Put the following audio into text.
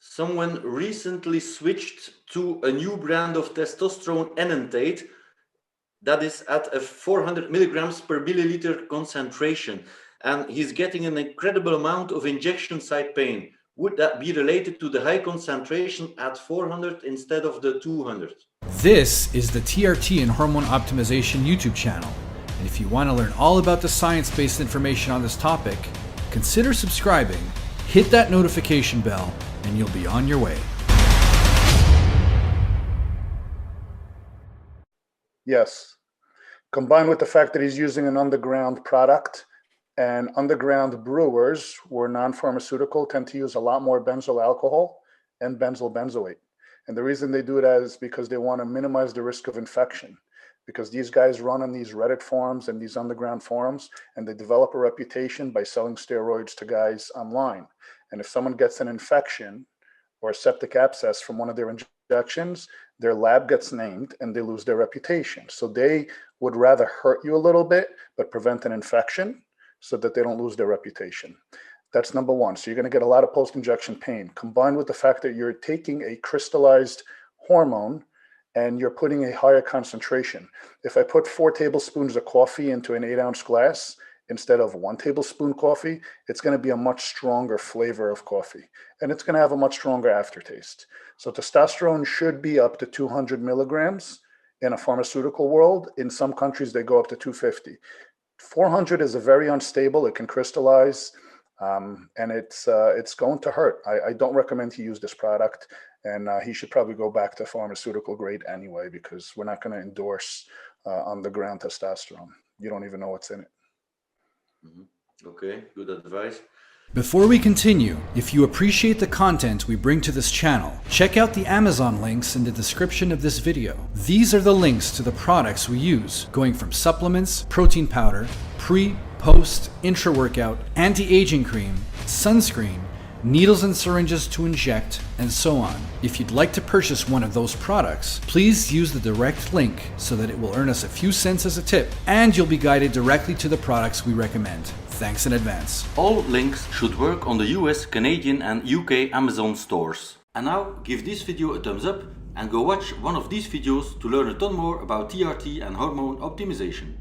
Someone recently switched to a new brand of testosterone enanthate that is at a 400 milligrams per milliliter concentration, and he's getting an incredible amount of injection site pain. Would that be related to the high concentration at 400 instead of the 200? This is the TRT and Hormone Optimization YouTube channel, and if you want to learn all about the science-based information on this topic, consider subscribing, hit that notification bell, and you'll be on your way. Yes. Combined with the fact that he's using an underground product, and underground brewers who are non-pharmaceutical tend to use a lot more benzyl alcohol and benzyl benzoate. And the reason they do that is because they want to minimize the risk of infection. Because these guys run on these Reddit forums and these underground forums, and they develop a reputation by selling steroids to guys online. And if someone gets an infection or a septic abscess from one of their injections, their lab gets named and they lose their reputation. So they would rather hurt you a little bit, but prevent an infection so that they don't lose their reputation. That's number one. So you're going to get a lot of post-injection pain, combined with the fact that you're taking a crystallized hormone and you're putting a higher concentration. If I put 4 tablespoons of coffee into an 8-ounce glass, instead of 1 tablespoon coffee, it's going to be a much stronger flavor of coffee, and it's going to have a much stronger aftertaste. So testosterone should be up to 200 milligrams in a pharmaceutical world. In some countries, they go up to 250. 400 is a very unstable. It can crystallize, and it's going to hurt. I don't recommend he use this product, and he should probably go back to pharmaceutical grade anyway, because we're not going to endorse underground testosterone. You don't even know what's in it. Okay, good advice. Before we continue, if you appreciate the content we bring to this channel, check out the Amazon links in the description of this video. These are the links to the products we use, going from supplements, protein powder, pre, post, intra-workout, anti-aging cream, sunscreen, needles and syringes to inject, and so on. If you'd like to purchase one of those products, please use the direct link so that it will earn us a few cents as a tip, and you'll be guided directly to the products we recommend. Thanks in advance. All links should work on the US, Canadian and UK Amazon stores. And now give this video a thumbs up and go watch one of these videos to learn a ton more about TRT and hormone optimization.